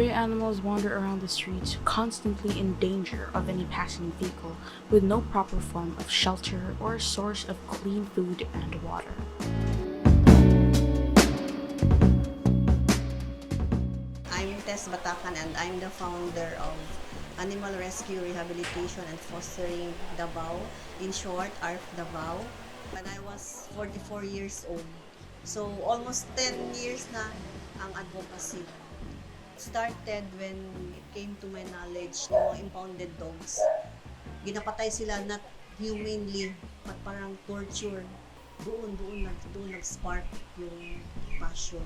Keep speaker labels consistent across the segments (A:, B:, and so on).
A: Stray animals wander around the streets, constantly in danger of any passing vehicle, with no proper form of shelter or source of clean food and water.
B: I'm Tess Batacan and I'm the founder of Animal Rescue Rehabilitation and Fostering Davao, in short, ARF Davao. When I was 44 years old, so almost 10 years na ang advocacy. Started when it came to my knowledge, yung mga impounded dogs. Ginapatay sila not humanely, but parang torture. Doon nag-spark yung passion.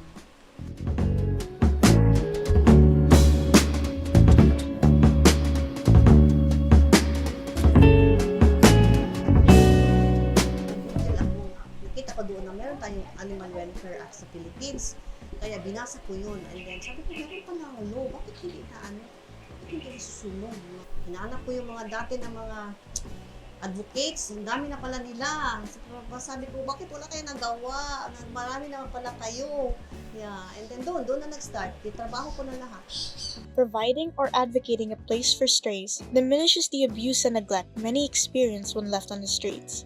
B: Nakita ko doon na meron tayong Animal Welfare Act sa Philippines. Kaya binasa ko yun. And then sabi ko, meron pala ang law. Bakit hindi bakit hindi susunod? Hinahanap ko yung mga dati na mga advocates. Ang dami na pala nila. Sabi ko, bakit wala kayo nagawa? Marami naman pala kayo. Yeah. And then doon na nag-start. Trabaho ko na lahat.
C: Providing or advocating a place for strays diminishes the abuse and neglect many experience when left on the streets.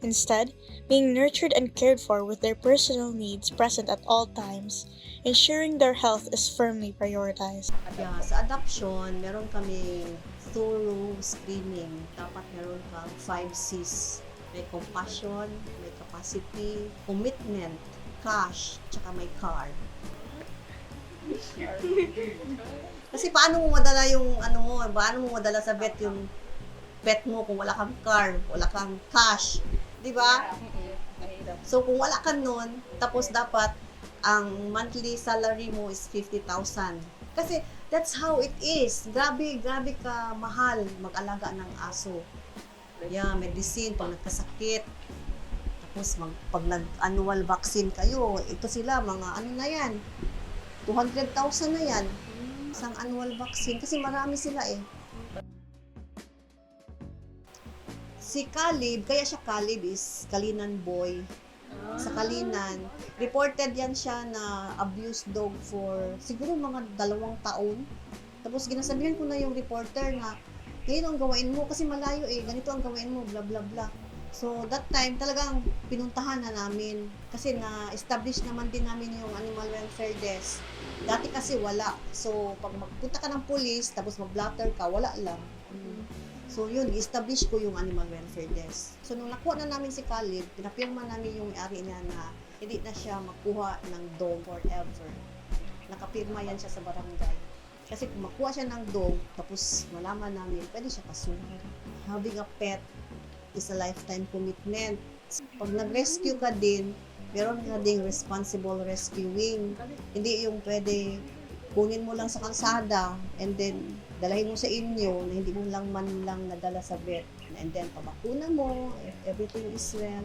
C: Instead, being nurtured and cared for with their personal needs present at all times, ensuring their health is firmly prioritized.
B: Yeah, sa adoption, meron kami thorough screening. Dapat meron kang 5 C's. May compassion, may capacity, commitment, cash, tsaka may car. Kasi paano mo madala yung paano mo madala sa vet yung pet mo kung wala kang car, wala kang cash, 'di ba? So kung wala ka nun, tapos dapat ang monthly salary mo is 50,000. Kasi that's how it is. Grabe ka mahal mag-alaga ng aso. Yeah, medicine pag nagkasakit. Tapos pag nag-annual vaccine kayo, ito sila mga na yan. 200,000 na yan. Isang annual vaccine kasi marami sila eh. Si Caleb, kaya siya Caleb is Kalinan boy. Sa Kalinan, reported yan siya na abused dog for siguro mga 2 taon. Tapos ginasabihan ko na yung reporter na, ganito ang gawain mo kasi malayo eh, ganito ang gawain mo, bla bla bla. So that time talagang pinuntahan na namin kasi na-establish naman din namin yung Animal Welfare Desk. Dati kasi wala. So pag magpunta ka ng police tapos mag-blatter ka, wala lang. So yun, i-establish ko yung Animal Welfare Desk. So nung nakuha na namin si Caleb, pinapirma namin yung ari niya na hindi na siya makuha ng dog forever. Nakapirma yan siya sa barangay. Kasi kung makuha siya ng dog, tapos malaman namin, pwede siya kasuhan. Having a pet is a lifetime commitment. Pag nag-rescue ka din, meron ka ding responsible rescuing. Hindi yung pwede kunin mo lang sa kalsada and then dalahin mo sa inyo na hindi mo lang nadala sa vet. And then pabakuna mo, everything is well.